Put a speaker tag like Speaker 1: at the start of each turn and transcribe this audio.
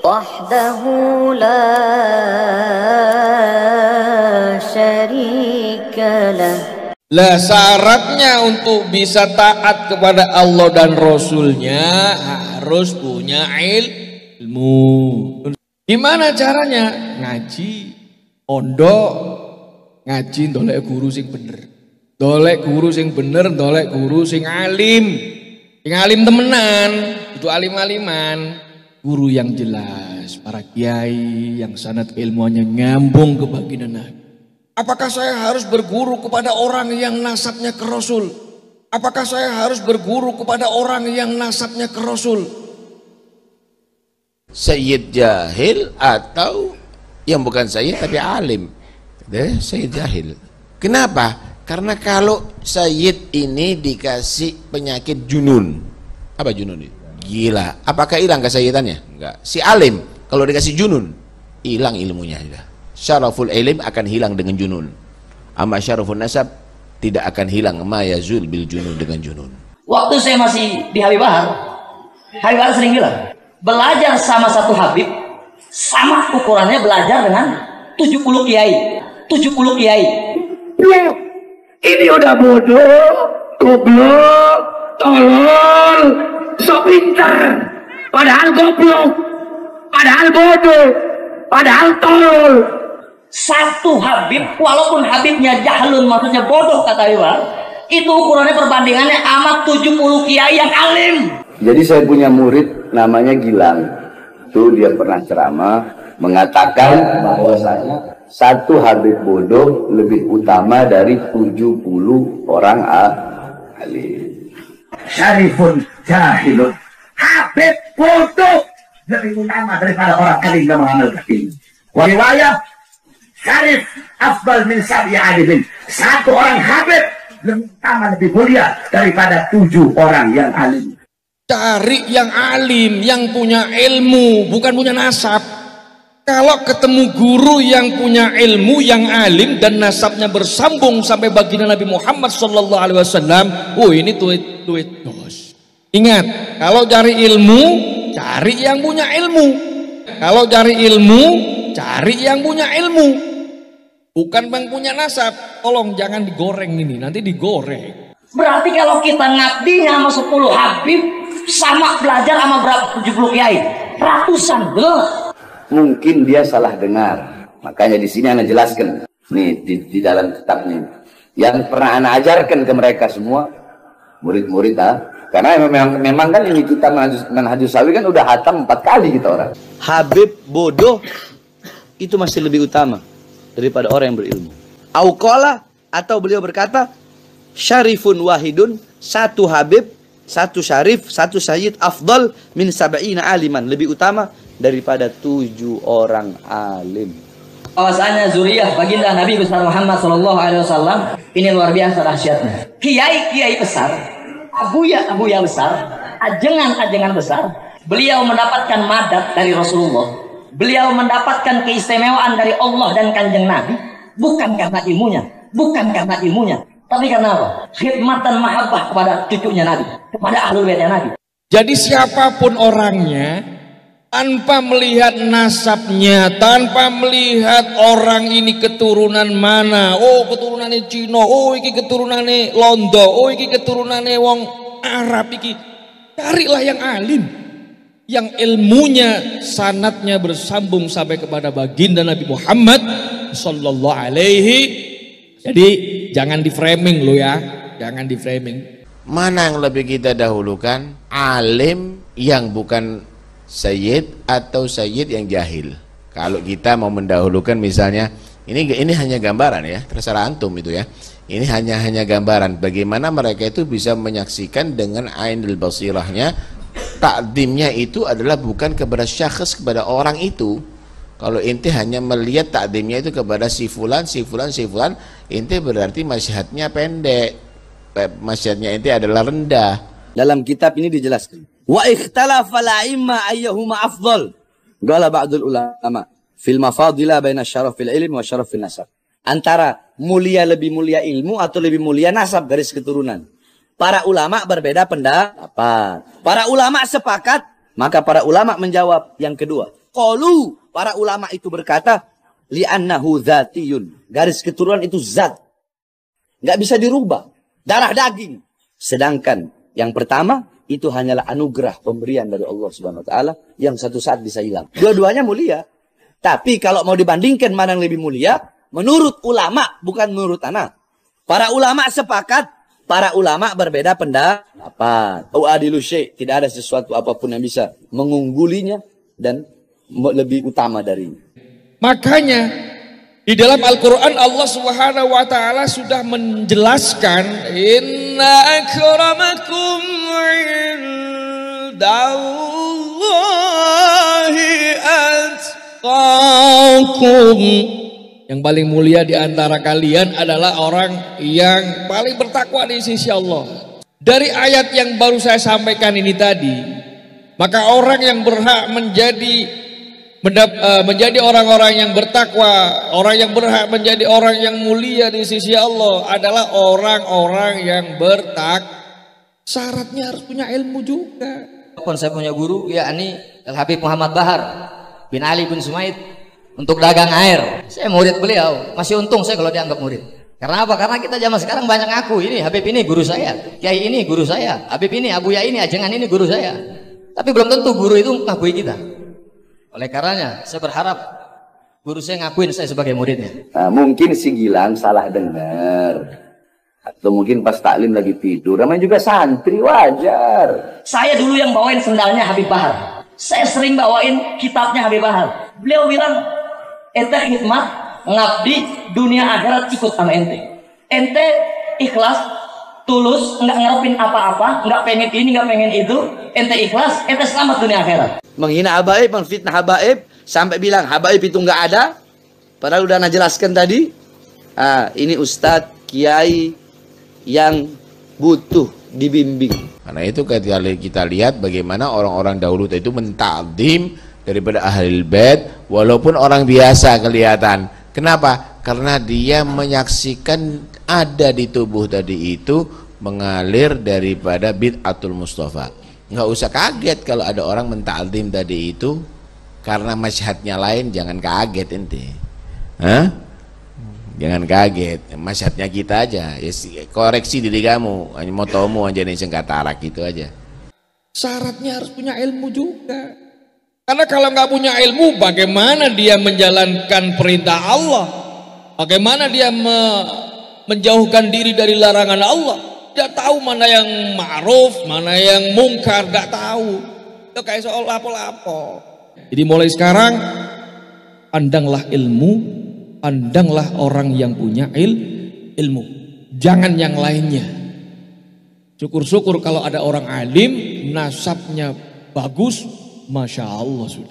Speaker 1: وحده لا شريك له.
Speaker 2: Lah syaratnya untuk bisa taat kepada Allah dan Rasulnya harus punya ilmu. Gimana caranya? Ngaji, pondok, ngaji ndolek guru sing bener. Ndolek guru sing bener, ndolek guru sing alim. Sing alim temenan, itu alim-aliman. Guru yang jelas, para kiai yang sanad ilmuannya nyambung ke baginda Nabi. Apakah saya harus berguru kepada orang yang nasabnya ke Rasul? Apakah saya harus berguru kepada orang yang nasabnya ke Rasul?
Speaker 3: Sayyid jahil atau yang bukan sayyid tapi alim. Sayyid jahil. Kenapa? Karena kalau sayyid ini dikasih penyakit junun. Apa junun itu? Gila. Apakah hilang kesayyidannya? Enggak. Si alim kalau dikasih junun, hilang ilmunya sudah. Syaraful ilim akan hilang dengan junun. Amma syaraful nasab tidak akan hilang ma yazul bil junun dengan junun.
Speaker 4: Waktu saya masih di Habib Bahar sering bilang, belajar sama satu Habib sama ukurannya belajar dengan 70 kiai. 70 kiai.
Speaker 5: Ini udah bodoh, goblok, tolol, sok pintar. Padahal goblok, padahal bodoh, padahal tolol.
Speaker 4: Satu Habib, walaupun Habibnya jahlun, maksudnya bodoh kata Iwan, itu ukurannya perbandingannya amat 70 kiai yang alim.
Speaker 6: Jadi saya punya murid namanya Gilang. Itu dia pernah ceramah mengatakan bahwasanya satu Habib bodoh lebih utama dari 70 orang alim.
Speaker 5: Syarifun jahilun. Habib bodoh lebih utama daripada orang alim yang mengamalkan ilmu. Riwayat Syarif afdal min sab'i alimin. Satu orang Habib lebih utama, lebih mulia daripada 7 orang yang alim.
Speaker 2: Cari yang alim, yang punya ilmu, bukan punya nasab. Kalau ketemu guru yang punya ilmu, yang alim dan nasabnya bersambung sampai baginda Nabi Muhammad SAW, oh ini tuit dos. Ingat, kalau cari ilmu, cari yang punya ilmu. Kalau cari ilmu, cari yang punya ilmu. Bukan bang punya nasab. Tolong jangan digoreng ini, nanti digoreng.
Speaker 4: Berarti kalau kita ngabdinya sama 10 Habib, sama belajar sama berapa 70 kiai, ratusan belum.
Speaker 6: Mungkin dia salah dengar. Makanya di sini Anda jelaskan. Nih di dalam kitabnya. Yang pernah Anda ajarkan ke mereka semua murid-murid karena memang kan ini kita Manhajus Sawi kan udah hatam 4 kali kita orang.
Speaker 7: Habib bodoh itu masih lebih utama daripada orang yang berilmu. Auqala atau beliau berkata, syarifun wahidun, satu Habib, satu syarif, satu sayyid afdal min sab'ina aliman, lebih utama daripada 7 orang alim.
Speaker 4: Bahwasanya zuriyah baginda Nabi besar Muhammad SAW ini luar biasa dahsyatnya. Kiai-kiai besar, abuya besar, ajengan besar, beliau mendapatkan madat dari Rasulullah. Beliau mendapatkan keistimewaan dari Allah dan kanjeng Nabi bukan karena ilmunya, tapi karena apa? Khidmat dan mahabbah kepada cucunya Nabi, kepada ahlul baitnya Nabi.
Speaker 2: Jadi siapapun orangnya, tanpa melihat nasabnya, tanpa melihat orang ini keturunan mana, oh keturunannya Cina, oh iki keturunannya Londo, oh iki keturunannya wong Arab iki, carilah yang alim, yang ilmunya sanadnya bersambung sampai kepada baginda Nabi Muhammad sallallahu alaihi. Jadi jangan di framing lo ya, jangan di framing.
Speaker 3: Mana yang lebih kita dahulukan? Alim yang bukan sayyid atau sayyid yang jahil? Kalau kita mau mendahulukan misalnya, ini hanya gambaran ya, terserah antum itu ya. Ini hanya gambaran bagaimana mereka itu bisa menyaksikan dengan ainul basirahnya. Takdimnya itu adalah bukan kepada syakhs, kepada orang itu. Kalau inti hanya melihat takdimnya itu kepada si fulan, inti berarti masyhadnya pendek, masyhadnya inti adalah rendah.
Speaker 7: Dalam kitab ini dijelaskan, wa ikhtalafa al-a'imma ayyuhuma afdal. Qala ba'dul ulama fil mafadila baina syarafil ilmi wa syarafil nasab. Antara lebih mulia ilmu atau lebih mulia nasab garis keturunan. Para ulama berbeda pendapat. Para ulama sepakat, maka para ulama menjawab yang kedua. Qalu, para ulama itu berkata, li'annahu dzatiyun. Garis keturunan itu zat. Nggak bisa dirubah. Darah daging. Sedangkan yang pertama itu hanyalah anugerah pemberian dari Allah Subhanahu wa taala yang satu saat bisa hilang. Dua-duanya mulia. Tapi kalau mau dibandingkan mana yang lebih mulia, menurut ulama bukan menurut anak. Para ulama sepakat, para ulama berbeda pendapat. Adilu syai', tidak ada sesuatu apapun yang bisa mengunggulinya dan lebih utama darinya.
Speaker 2: Makanya di dalam Al-Quran Allah Subhanahu wa ta'ala sudah menjelaskan, inna akramakum indallahi atqakum. Yang paling mulia di antara kalian adalah orang yang paling bertakwa di sisi Allah. Dari ayat yang baru saya sampaikan ini tadi, maka orang yang berhak menjadi orang-orang yang bertakwa, orang yang berhak menjadi orang yang mulia di sisi Allah adalah orang-orang yang bertakwa. Syaratnya harus punya ilmu juga.
Speaker 4: Saya punya guru, yakni Al-Habib Muhammad Bahar bin Ali bin Sumaid untuk dagang air. Saya murid beliau, masih untung saya kalau dianggap murid. Karena apa? Karena kita zaman sekarang banyak ngaku, ini Habib ini guru saya, Kiai ini guru saya, Habib ini, Abuya ini, Ajengan ini guru saya. Tapi belum tentu guru itu ngakui kita. Oleh karenanya, saya berharap guru saya ngakuin saya sebagai muridnya.
Speaker 6: Nah, mungkin si Gilang salah dengar. Atau mungkin pas taklim lagi tidur. Namanya juga santri, wajar.
Speaker 4: Saya dulu yang bawain sendalnya Habib Bahar. Saya sering bawain kitabnya Habib Bahar. Beliau bilang, ente khidmat, ngabdi, dunia akhirat ikut sama ente. Ente ikhlas, tulus, nggak ngarepin apa-apa, nggak pengen ini, nggak pengen itu. Ente ikhlas, ente selamat dunia akhirat.
Speaker 7: Menghina habaib, menfitnah habaib, sampai bilang habaib itu nggak ada. Padahal udah ana jelaskan tadi. Ini ustadz, kiai yang butuh dibimbing.
Speaker 3: Karena itu ketika kita lihat bagaimana orang-orang dahulu itu mentakdim daripada ahlul bait, walaupun orang biasa kelihatan. Kenapa? Karena dia menyaksikan ada di tubuh tadi itu mengalir daripada bid'atul Mustafa. Nggak usah kaget kalau ada orang mentakdim tadi itu, karena masyhadnya lain, jangan kaget ente. Jangan kaget, masyhadnya kita aja. Ya, koreksi diri kamu, hanya motomu aja nih sengkatarak gitu aja.
Speaker 2: Syaratnya harus punya ilmu juga. Karena kalau nggak punya ilmu, bagaimana dia menjalankan perintah Allah? Bagaimana dia menjauhkan diri dari larangan Allah? Tidak tahu mana yang ma'ruf, mana yang mungkar, tidak tahu. Itu kayak soal lapo-lapo. Jadi mulai sekarang, pandanglah ilmu, pandanglah orang yang punya ilmu. Jangan yang lainnya. Syukur-syukur kalau ada orang alim, nasabnya bagus, Masya Allah sudah.